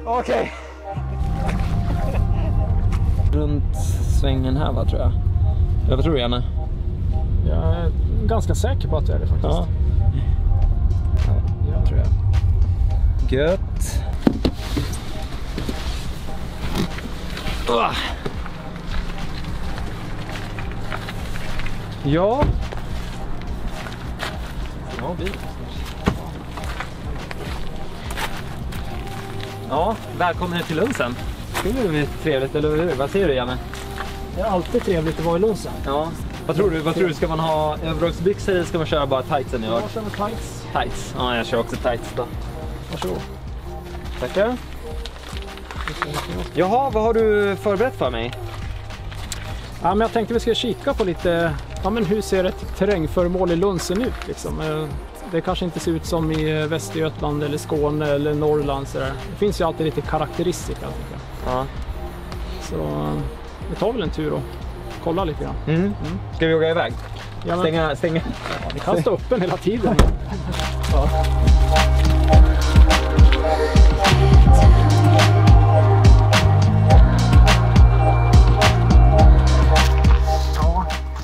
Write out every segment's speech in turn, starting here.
Okej. Runt svängen här, va, tror jag. Vad tror du, Janne? Jag är ganska säker på att det är det faktiskt. Ja. Jag tror jag. Gött. Ja. Ja, bil. Ja, välkommen till Lunsen. Det blir trevligt, eller hur? Vad säger du, Janne? Det är alltid trevligt att vara i Lunsen. Ja. Vad tror du? Ska man ha överdragsbyxor eller ska man köra bara tightsen? Jag kör med tights. Tights. Ja, jag kör också tights då. Varsågod. Tackar. Jaha, vad har du förberett för mig? Ja, men jag tänkte vi ska kika på lite, men hur ser ett terrängföremål i Lunsen ut liksom? Det kanske inte ser ut som i Västergötland eller Skåne eller Norrland så där. Det finns ju alltid lite karaktäristika. Ja. Så vi tar väl en tur och kollar lite grann. Ska vi åka iväg? Ja, men, Stänga. Ja, vi kan stå öppen hela tiden. Ja.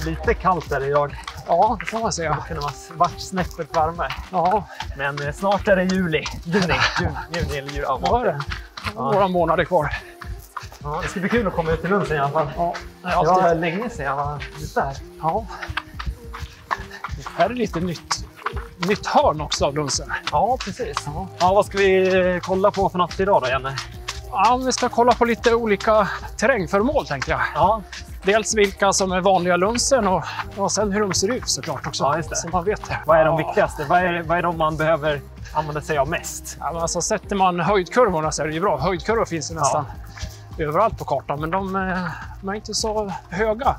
Lite kallt är det idag. Ja, det kan man säga. Det kunde vara svart snäppet varmare. Ja. Men snart är det juni eller juli. Ja, vad är det? Några månader kvar. Ja, det ska bli kul att komma ut till Lunsen i alla fall. Ja, det var länge sedan jag var ute här. Ja. Här är lite nytt hörn också av Lunsen. Ja, precis. Ja, vad ska vi kolla på för något idag då, Janne? Ja, vi ska kolla på lite olika terrängföremål, tänkte jag. Ja. Dels vilka som är vanliga Lunsen och sen hur de ser ut såklart också. Ja, just det. Så man vet det. Vad är de viktigaste? Vad är de man behöver använda sig av mest? Ja, men alltså, sätter man höjdkurvorna så är det ju bra. Höjdkurvor finns ju nästan överallt på kartan, men de är inte så höga.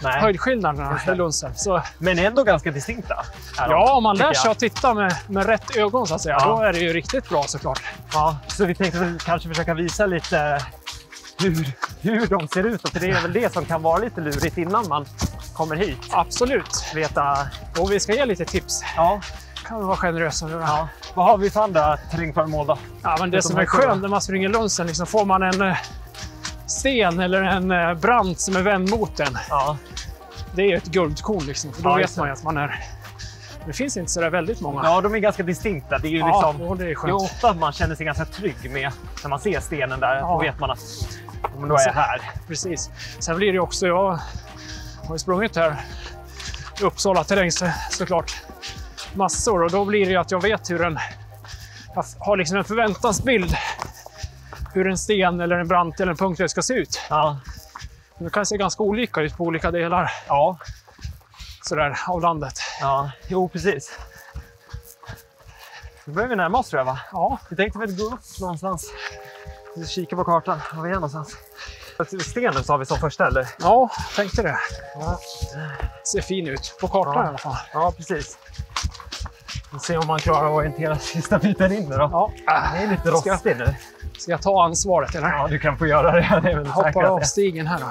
Nej. Höjdskillnaderna i Lunsen. Så, men ändå ganska distinkta. Ja, om man lär sig att titta med rätt ögon så att säga, då är det ju riktigt bra såklart. Ja, så vi tänkte väl kanske försöka visa lite hur de ser ut. För det är väl det som kan vara lite lurigt innan man kommer hit. Absolut. Och vi ska ge lite tips. Ja. Kan vi vara generösa. Ja. Vad har vi för andra terrängföremål då? Ja, men det som är skönt när man springer Lunsen, liksom får man en sten eller en brant som är vänd mot den. Ja. Det är ett guldkorn liksom, för då vet man ju att man är... Det finns inte så där väldigt många. Ja, de är ganska distinkta. Det är ju liksom... det är skönt. Det är ofta man känner sig ganska trygg med när man ser stenen där. Då vet man att då är jag här. Precis. Sen blir det också, jag har ju sprungit här i Uppsala terräng såklart massor, och då blir det ju att jag vet jag har liksom en förväntansbild hur en sten eller en brant eller en punkt ska se ut. Ja. Det kan se ganska olika ut på olika delar. Ja. Sådär, av landet. Ja, jo precis. Nu börjar vi närma oss, tror jag, va? Ja. Vi tänkte väl gå upp någonstans. Vi kika på kartan. Var vi är någonstans? Stenen så har vi som första, eller? Ja, tänkte det. Ja. Ser fin ut på kartan i alla fall. Ja, precis. Vi ser om man klarar att orientera sista biten in nu då. Ja. Det är lite rostig nu. Ska jag ta ansvaret, eller? Ja, du kan få göra det. Det är väl hoppar av stigen här då.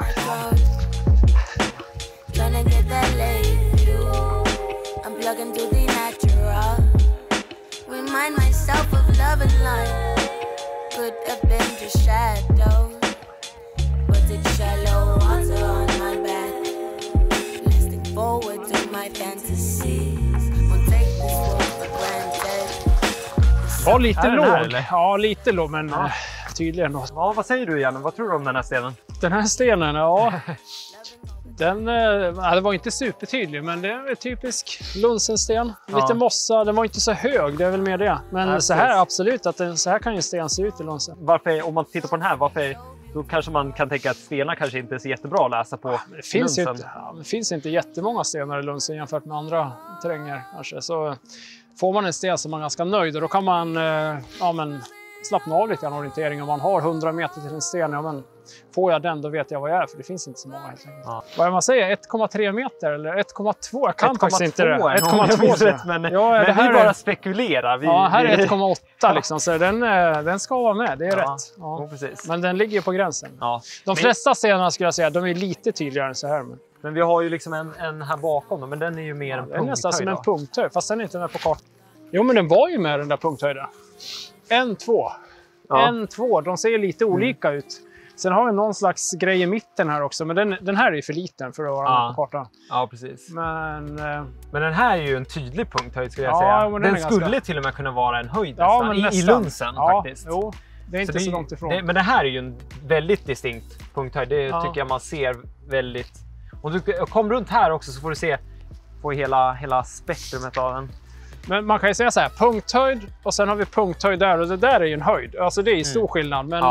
Var lite låg. Ja, lite låg, men tydligen. Ja, vad säger du, Janne? Vad tror du om den här stenen? Den här stenen, det var inte supertydlig, men det är typisk Lunsensten. Lite mossa, den var inte så hög, det är väl mer det. Men så här, absolut, så här kan ju sten se ut i Lunsen. Varför, om man tittar på den här, då kanske man kan tänka att stenar kanske inte är så jättebra att läsa på Lunsen. Det finns inte jättemånga stenar i Lunsen jämfört med andra terränger kanske. Så får man en sten som man är ganska nöjd, och då kan man slappna av lite i en orientering. Om man har 100 meter till en sten, får jag den, då vet jag vad jag är, för det finns inte så många helt enkelt. Ja. Vad är man säger? 1,3 meter eller 1,2? Jag kan faktiskt inte det. 1,2 men det här vi bara spekulerar. Här är 1,8 liksom, så den ska vara med, det är rätt. Ja. Precis. Men den ligger ju på gränsen. Ja. De flesta stenarna skulle jag säga, de är lite tydligare än så här. Men... Men vi har ju liksom en här bakom då, men den är ju mer en Det är nästan som punkthöjd en punkthöjd, fast den är inte med på kartan. Jo, men den var ju med den där punkthöjden. 1, 2. Ja. 1, 2. De ser lite olika ut. Sen har vi någon slags grej i mitten här också, men den här är ju för liten för att vara med på kartan. Ja, precis. Men den här är ju en tydlig punkthöjd skulle jag Ja, säga. men den den är skulle ganska- till och med kunna vara en höjd Ja, nästan, men i nästan. lunsen ja, faktiskt. Jo, det är inte så långt ifrån. Men det här är ju en väldigt distinkt punkthöjd. Det tycker jag man ser väldigt... Om du kommer runt här också så får du se på hela spektrumet av den. Men man kan ju säga så här, punkthöjd och sen har vi punkthöjd där och det där är ju en höjd. Alltså det är ju stor skillnad, men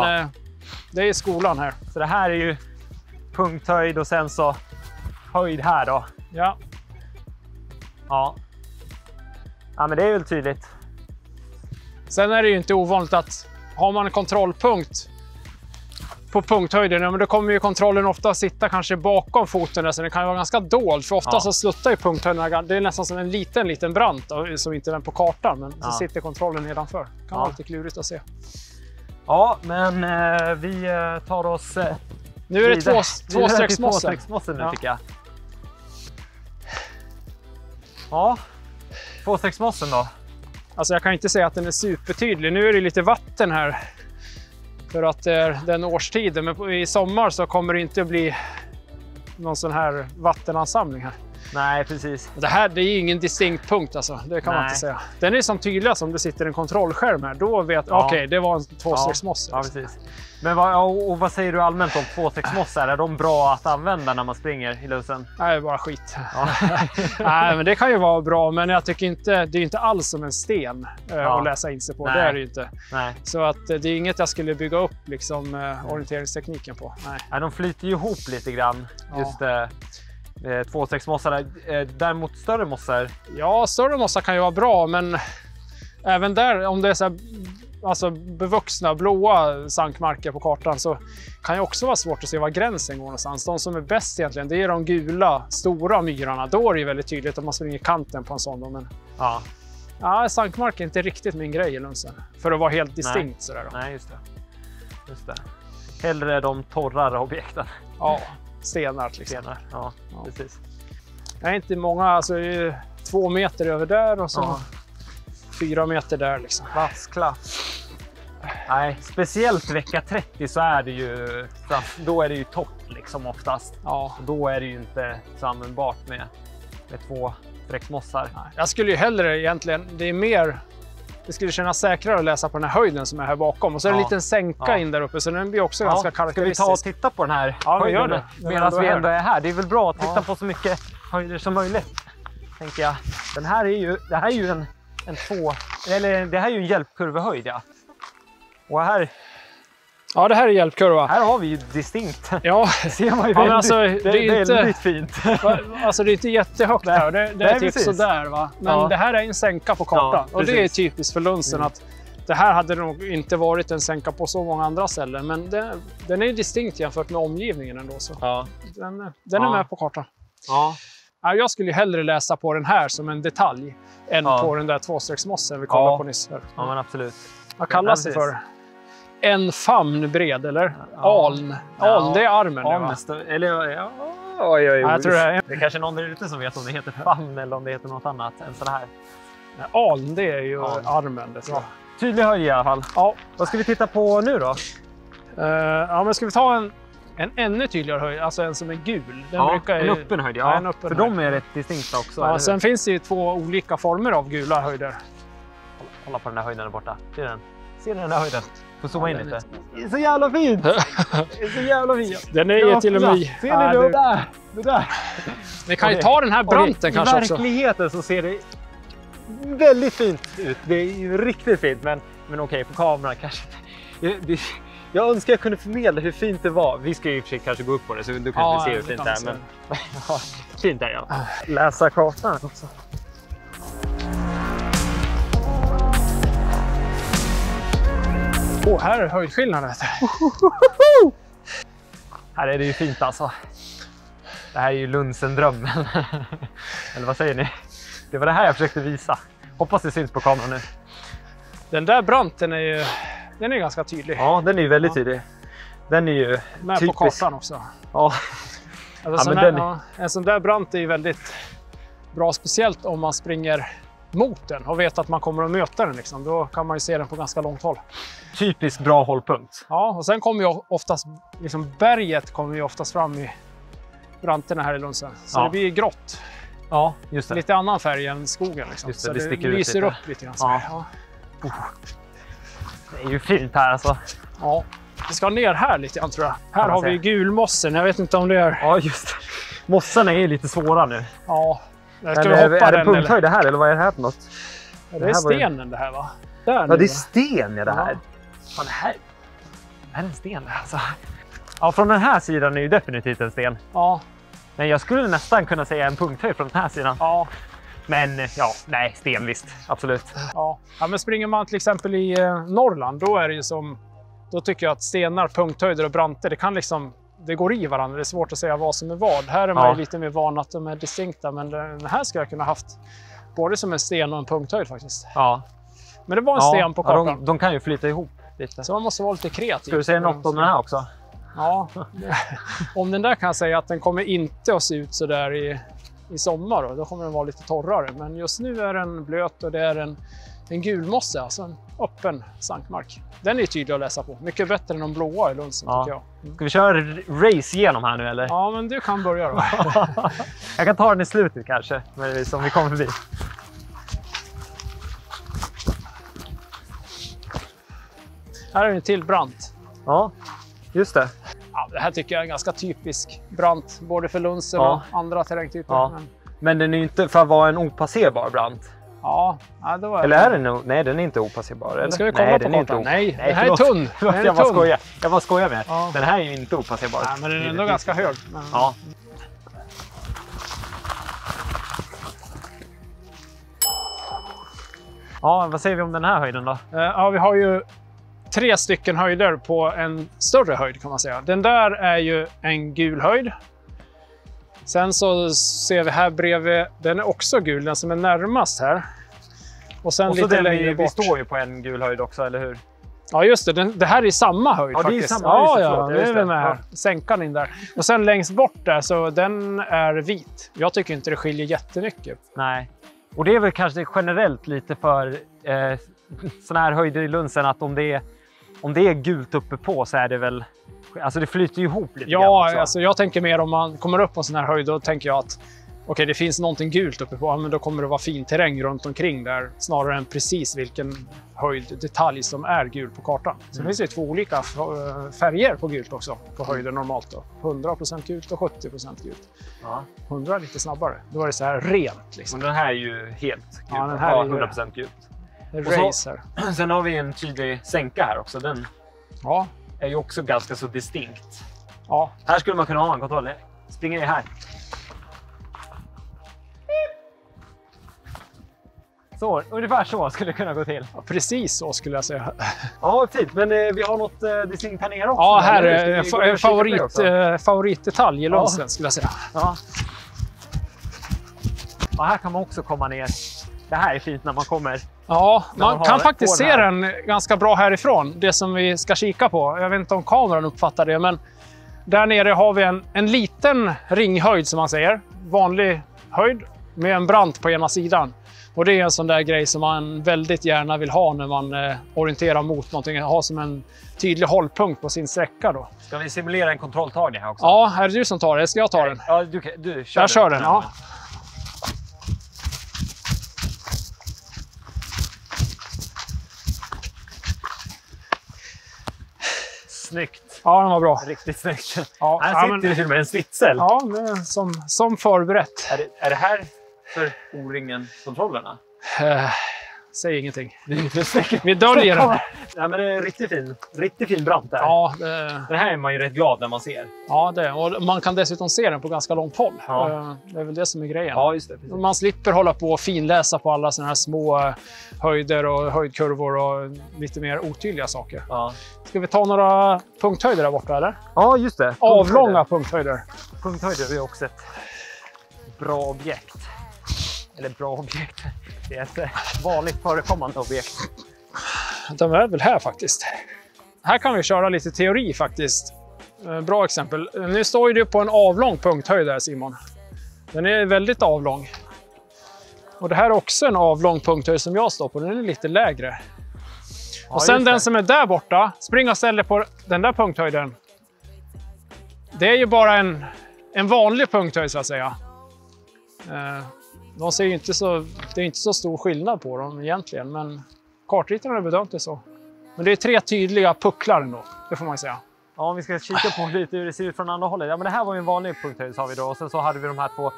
det är skolan här. Så det här är ju punkthöjd och sen så höjd här då. Ja. Ja. Ja, men det är väl tydligt. Sen är det ju inte ovanligt att har man en kontrollpunkt på punkthöjden, ja, men då kommer ju kontrollen ofta sitta kanske bakom foten där, så den kan ju vara ganska dold. För ofta så sluttar ju punkthöjden, det är nästan som en liten brant då, som inte är på kartan, men så sitter kontrollen nedanför. Det kan vara lite klurigt att se. Ja, men vi tar oss... Nu är det tvåstrecksmossen. Tvåstrecksmossen nu tycker jag. Ja, tvåstrecksmossen då. Alltså jag kan inte säga att den är supertydlig. Nu är det lite vatten här. För att det är den årstiden. Men i sommar så kommer det inte bli någon sån här vattenansamling här. Nej, precis. Det är ju ingen distinkt punkt alltså. Det kan man inte säga. Den är som tydligast om det sitter en kontrollskärm här. Då vet okej, det var en tvåstrecksmosse. Ja, precis. Men vad säger du allmänt om tvåstrecksmossar? Är de bra att använda när man springer i lusen? Nej, bara skit. Ja. Nej, men det kan ju vara bra, men jag tycker inte, det är inte alls som en sten att läsa in sig på. Nej. Det är det ju inte. Nej. Så att det är inget jag skulle bygga upp liksom, orienteringstekniken på. Nej, de flyter ju ihop lite grann, just tvåstrecksmossarna. Däremot större mossar. Ja, större mossar kan ju vara bra, men även där, om det är så här, alltså bevuxna blåa sankmarker på kartan, så kan ju också vara svårt att se var gränsen går någonstans. De som är bäst egentligen, det är de gula, stora myrarna. Då är det ju väldigt tydligt om man springer kanten på en sån. Men sankmark är inte riktigt min grej i lunsen. För att vara helt distinkt sådär då. Nej, just det. Hellre de torrare objekten. Ja, stenar till exempel. Ja, precis. Det är inte många, alltså 2 meter över där och så 4 meter där liksom. Vassklass. Nej, speciellt vecka 30 så är det ju, då är det ju topp liksom oftast. Ja. Då är det ju inte så användbart med 2 strecksmossar. Jag skulle ju hellre egentligen, det skulle kännas säkrare att läsa på den här höjden som är här bakom. Och så är det en liten sänka in där uppe, så den blir också ganska karaktäristisk. Ska vi ta och titta på den här höjden? Gör det. Medan vi ändå är här. Det är väl bra att titta på så mycket höjder som möjligt, tänker jag. Det här är ju en hjälpkurvehöjd, ja. Och här... Ja, det här är hjälpkurva. Här har vi ju distinkt. Ja, ser man ju men alltså, det är väldigt fint. Alltså det är inte jättehögt här. Det är typ sådär, va. Men det här är en sänka på kartan. Och det är typiskt för lunsen att det här hade nog inte varit en sänka på så många andra ställen. Men den är ju distinkt jämfört med omgivningen ändå. Så. Ja. Den är med på kartan. Ja. Jag skulle ju hellre läsa på den här som en detalj än på den där tvåstrecksmossen vi kollade på nyss. Ja, men absolut. Vad kallas det för? En famn bred, eller? Aln. Aln, det är armen. Jag tror det är kanske någon där ute som vet om det heter famn eller om det heter något annat än sån här. Aln, det är ju armen. Det tror jag. Tydlig höjd i alla fall. Ja. Vad ska vi titta på nu då? Men ska vi ta en ännu tydligare höjd, alltså en som är gul. Den brukar en öppen höjd, en öppen för höjd. de är rätt distinkta också. Ja, sen finns det ju 2 olika former av gula höjder. Kolla på den där höjden där borta. Ser du den där höjden? Får zooma in lite. Det är så jävla fint! Det är så jävla fint! Den är ju till och med... Ser ni det där? Vi kan ju ta den här branten kanske också. I verkligheten så ser det väldigt fint ut. Det är ju riktigt fint, men okej, på kameran kanske. Jag önskar jag kunde förmedla hur fint det var. Vi ska ju i och för sig kanske gå upp på det, så du kan inte se hur fint det är. Men fint där, ja. Läsa kartan också. Här är höjdskillnaden. Här är det ju fint alltså. Det här är ju Lundsendrömmen. Eller vad säger ni? Det var det här jag försökte visa. Hoppas det syns på kameran nu. Den där branten är ju ganska tydlig. Ja, den är ju väldigt tydlig. Den är ju med typisk. på kartan också. Ja. Alltså, en sån där brant är ju väldigt bra, speciellt om man springer mot den och vet att man kommer att möta den. Liksom. Då kan man ju se den på ganska långt håll. Typiskt bra hållpunkt. Ja, och sen kommer ju oftast, liksom berget kommer ju oftast fram i branterna här i Lunsen. Så det blir grått. Ja, just det. Lite annan färg än skogen. Liksom. Just det, så det det lyser upp lite grann. Ja. Det är ju fint här alltså. Ja, vi ska ner här lite grann tror jag. Här har vi gulmossen. Jag vet inte om det är... Ja, just det. Mossarna är ju lite svåra nu. Ja. Ska vi hoppa är det punkthöjd det här eller vad är det här för något? Det är stenen det här va? Där ja, nu, det är sten i det här. Fan, det här är en sten alltså. Ja, från den här sidan är ju definitivt en sten. Ja. Men jag skulle nästan kunna säga en punkthöjd från den här sidan. Ja. Men ja, nej, sten visst. Absolut. Ja, men springer man till exempel i Norrland, då är det ju som... Då tycker jag att stenar, punkthöjder och branter, det kan liksom... Det går i varandra, det är svårt att säga vad som är vad. Här är man ju lite mer van att de är distinkta, men den här skulle jag kunna haft både som en sten och en punkthöjd faktiskt. Ja. Men det var en sten på kartan. Ja, de kan ju flyta ihop lite. Så man måste vara lite kreativ. Ska du säga något om den här också? Ja, om den där kan jag säga att den kommer inte att se ut så där i sommar. Då kommer den vara lite torrare. Men just nu är den blöt och det är en gulmosse, alltså en öppen sankmark. Den är tydlig att läsa på. Mycket bättre än de blåa i Lunsen tycker jag. Ska vi köra race igenom här nu eller? Ja, men du kan börja då. Jag kan ta den i slutet kanske, om vi kommer förbi. Här är en till brant. Ja, just det. Ja, det här tycker jag är en ganska typisk brant, både för Lunsen och andra terrängtyper. Ja. Men den är ju inte för att vara en opasserbar brant. Ja, det var... Eller är den nog? Nej, den är inte opasserbar. Eller? Ska vi kolla på kartan? Nej, den här är tunn. Jag bara skojar med. Ja. Den här är ju inte opasserbar. Nej, men den är ändå ganska hög. Men... Ja. Ja, vad säger vi om den här höjden då? Ja, vi har ju 3 stycken höjder på en större höjd kan man säga. Den där är ju en gul höjd. Sen så ser vi här bredvid, den är också gul, den som är närmast här. Och sen lite längre bort. Vi står ju på en gul höjd också, eller hur? Ja just det, det här är samma höjd faktiskt. Det är samma, ja, nu är vi med här. Sänkan in där. Och sen längst bort där, så den är vit. Jag tycker inte det skiljer jättemycket. Nej, och det är väl kanske generellt lite för såna här höjder i Lunsen att om det är gult uppe på så är det väl... Alltså det flyter ju ihop lite grann. Ja, alltså jag tänker mer om man kommer upp på en sån här höjd, då tänker jag att okej, det finns någonting gult uppe på, men då kommer det vara fin terräng runt omkring där, snarare än precis vilken höjddetalj som är gul på kartan. Så det finns ju 2 olika färger på gult också, på höjden normalt då. 100% gult och 70% gult. Ja. 100 är lite snabbare. Då är det så här rent liksom. Och den här är ju helt gult. Ja, den här är 100% gult. Race här. Sen har vi en tydlig sänka här också. Den är ju också ganska så distinkt. Ja. Här skulle man kunna ha en kontroll. Springer ni här. Så, ungefär så skulle det kunna gå till. Ja, precis så skulle jag säga. Ja, fint. Men vi har något distinkt här nere också. Ja, här är en favoritdetalj i Lunsen skulle jag säga. Ja. Och här kan man också komma ner. Det här är fint när man kommer. Ja, man kan faktiskt se den ganska bra härifrån. Det som vi ska kika på. Jag vet inte om kameran uppfattar det, men där nere har vi en liten ringhöjd som man säger. Vanlig höjd med en brant på ena sidan. Och det är en sån där grej som man väldigt gärna vill ha när man orienterar mot någonting. Ha som en tydlig hållpunkt på sin sträcka då. Ska vi simulera en kontrolltagning här också? Ja, är det du som tar det? Ska jag ta den? Ja, du kör. Jag kör den, ja. Snyggt. Ja, den var bra. Riktigt snyggt. Ja, här sitter det till och med en svitsel. Ja, det är som förberett. Är det här för O-ringen-kontrollerna? Säg ingenting. Vi Vi döljer den. Ja, men det är riktigt fin brant där. Ja, den här är man ju rätt glad när man ser. Ja, det. Och man kan dessutom se den på ganska långt håll. Ja. Det är väl det som är grejen. Ja, just det. Precis. Man slipper hålla på och finläsa på alla såna här små höjder och höjdkurvor och lite mer otydliga saker. Ja. Ska vi ta några punkthöjder där borta, eller? Ja, just det. Avlånga punkthöjder. Punkthöjder är också ett bra objekt. Eller bra objekt. Det är ett vanligt förekommande objekt. De är väl här faktiskt. Här kan vi köra lite teori faktiskt. Bra exempel. Nu står ju du på en avlång punkthöjd där, Simon. Den är väldigt avlång. Och det här är också en avlång punkthöjd som jag står på. Den är lite lägre. Ja, och sen den som är där borta, spring och ställ dig på den där punkthöjden. Det är ju bara en vanlig punkthöjd så att säga. De ser ju inte så, det är inte så stor skillnad på dem egentligen, men kartritaren har bedömt det så. Men det är 3 tydliga pucklar ändå, det får man säga. Ja, om vi ska kika på lite hur det ser ut från andra hållet. Ja, men det här var ju en vanlig punkthöjd sa vi då. Och sen så hade vi de här 2.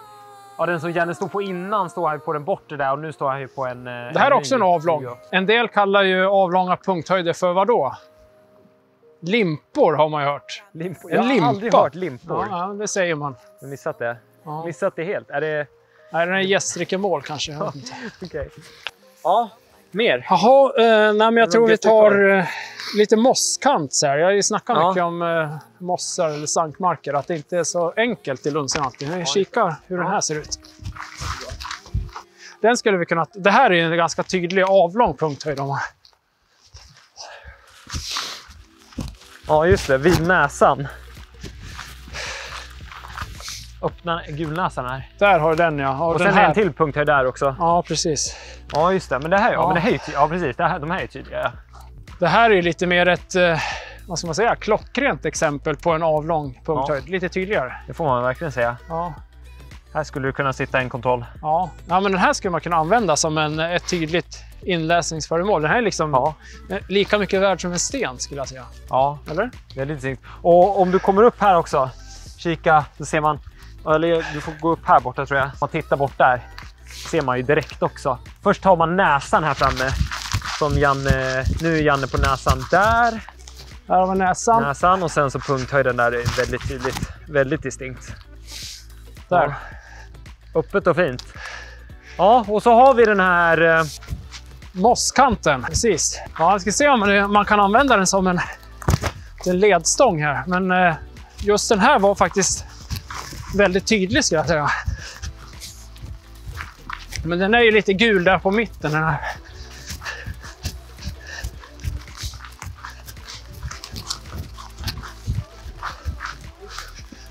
Ja, den som Janne stod på innan står här på den bortre där och nu står han ju på en... Det här är också en avlång. En del kallar ju avlånga punkthöjder för vad då? Limpor har man ju hört. Limpor. Jag har aldrig hört limpor. Ja, det säger man. Jag har missat det. Ja. Missat det helt. Är det... Nej, den är gästrikemål kanske. Jag vet inte. Okej. Ja, mer. Jaha, nej, men jag tror vi tar lite mosskant så här. Jag har ju snackat mycket om mossar eller sankmarker. Att det inte är så enkelt i Lundsön alltid. Vi kikar hur den här ser ut. Den skulle vi kunna... Det här är en ganska tydlig avlång punkthöjd. Ja, just det. Vid näsan. Öppna gulnäsan här. Där har du den, ja. Och sen här... en till punkthöjd där också. Ja, precis. Ja, just det. Men det här, men det här är ja, precis. Det här, de här är tydliga. Ja. Det här är lite mer ett, vad ska man säga, klockrent exempel på en avlång punkthöjd. Ja. Lite tydligare. Det får man verkligen säga. Ja. Här skulle du kunna sitta en kontroll. Ja, men den här skulle man kunna använda som ett tydligt inläsningsföremål. Den här är liksom lika mycket värd som en sten skulle jag säga. Ja, eller? Det är lite snyggt. Och om du kommer upp här också, kika, så ser man, eller du får gå upp här borta tror jag. Man tittar bort där, ser man ju direkt också. Först tar man näsan här framme, som Janne, nu är Janne på näsan där. Här har vi näsan. Näsan och sen så punkthöjden där är väldigt tydligt, väldigt distinkt. Där. Ja. Öppet och fint. Ja, och så har vi den här... mosskanten, precis. Ja, jag ska se om man kan använda den som en ledstång här. Men just den här var faktiskt väldigt tydlig ska jag säga. Men den är ju lite gul där på mitten. Den här.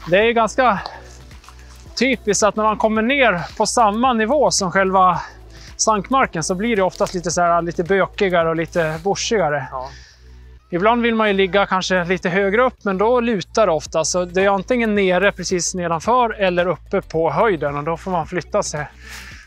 Det är ju ganska typiskt att när man kommer ner på samma nivå som själva sankmarken så blir det oftast lite, så här, lite bökigare och lite borsigare. Ja. Ibland vill man ju ligga kanske lite högre upp, men då lutar det ofta. Så det är antingen nere precis nedanför eller uppe på höjden och då får man flytta sig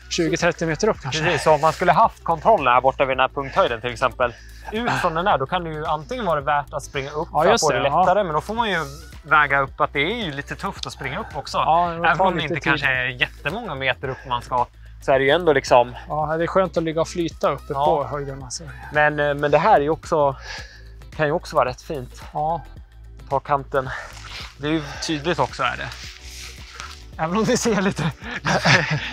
20-30 meter upp kanske. Precis, så om man skulle haft kontroll här borta vid den här punkthöjden till exempel, ut från den där, då kan det ju antingen vara värt att springa upp för att få det lättare, men då får man ju väga upp att det är ju lite tufft att springa upp också. Ja, även om det inte kanske är jättemånga meter upp man ska, så är det ju ändå liksom... Ja, det är skönt att ligga och flyta uppe på höjden. Alltså. Men det här är ju också, kan ju också vara rätt fint. Ja. Ta kanten. Det är ju tydligt också är det. Även om det ser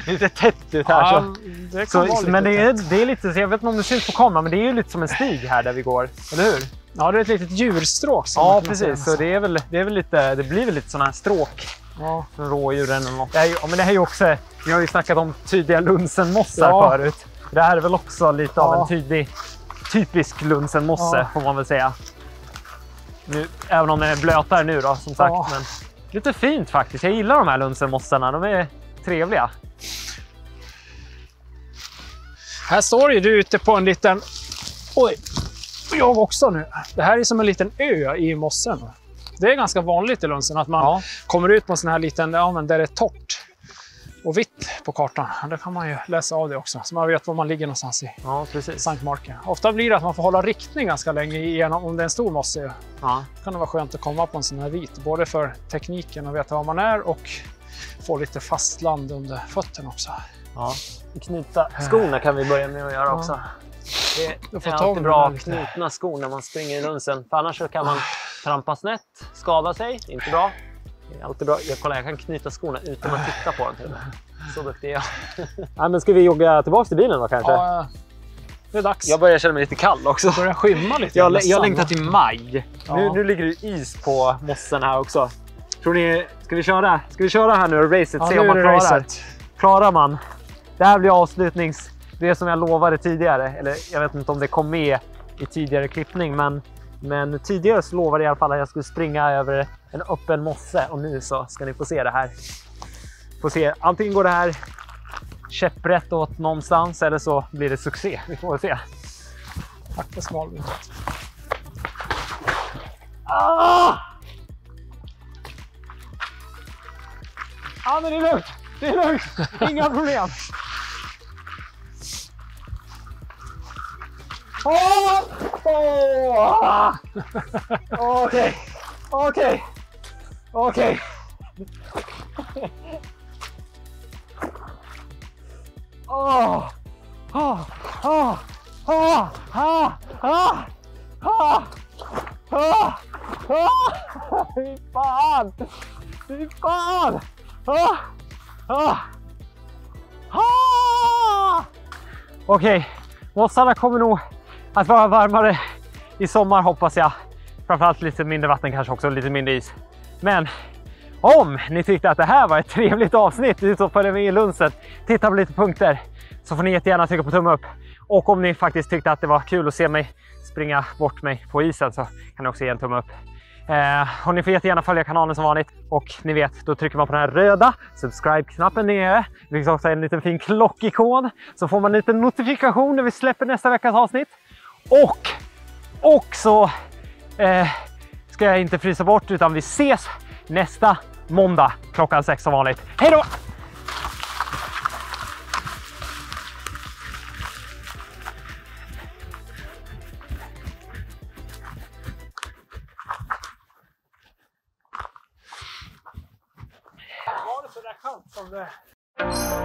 lite tätt ut här. Ja, det kan vara men det är lite, jag vet inte om det syns på kameran, men det är ju lite som en stig här där vi går, eller hur? Ja, det är ett litet djurstråk. Ja, precis. Så det är väl lite, det blir väl lite sådana här stråk från rådjuren eller något. Men det här är ju också, vi har ju snackat om tydliga Lunsenmossar förut. Det här är väl också lite av en typisk Lunsenmosse får man väl säga. Nu, även om den är blötare nu då, som sagt. Men lite fint faktiskt. Jag gillar de här Lunsenmossarna. De är trevliga. Här står ju du ute på en liten... Oj, jag också nu. Det här är som en liten ö i mossen. Det är ganska vanligt i Lunsen att man kommer ut på en sån här liten, men där det är torrt och vitt på kartan. Där kan man ju läsa av det också, så man vet var man ligger någonstans i sankmarken. Ofta blir det att man får hålla riktning ganska länge igenom, om det är en stor mosse. Ja. Kan det vara skönt att komma på en sån här vit, både för tekniken och veta var man är och få lite fastland under fötterna också. Ja. Knyta skorna kan vi börja med att göra också. Det är alltid bra att knutna skor när man springer i Lunsen. För annars så kan man trampa snett, skada sig. Det är inte bra. Det är alltid bra. Jag kan knyta skorna utan att titta på dem. Så duktig är jag. Ja, men ska vi jogga tillbaka till bilen då kanske? Ja, det är dags. Jag börjar känna mig lite kall också. Det börjar skymma lite. Jag längtar till maj. Ja. Nu ligger det is på mossen här också. Tror ni, ska vi köra här nu och racet? Ja, se om man klarar. Klarar man? Det här blir avslutnings... Det som jag lovade tidigare, eller jag vet inte om det kom med i tidigare klippning, men tidigare så lovade jag i alla fall att jag skulle springa över en öppen mosse. Och nu så ska ni få se det här. Få se, antingen går det här käpprätt åt någonstans eller så blir det succé. Vi får se. Tack för smalbindet. Ah! Ja, men det är lugnt. Det är lugnt. Inga problem. Okej. Okej. Okej. Fy fan! Fy fan! Okej, mossarna kommer nog att vara varmare i sommar hoppas jag. Framförallt lite mindre vatten kanske också, lite mindre is. Men om ni tyckte att det här var ett trevligt avsnitt ut och följa med i Lundset, titta på lite punkter, så får ni jättegärna trycka på tumme upp. Och om ni faktiskt tyckte att det var kul att se mig springa bort mig på isen så kan ni också ge en tumme upp. Och ni får jättegärna följa kanalen som vanligt. Och ni vet, då trycker man på den här röda subscribe-knappen nere. Det finns också en liten fin klockikon. Så får man en liten notifikation när vi släpper nästa veckas avsnitt. Och så ska jag inte frysa bort, utan vi ses nästa måndag klockan 6 som vanligt. Hej då! Var det så där kallt som det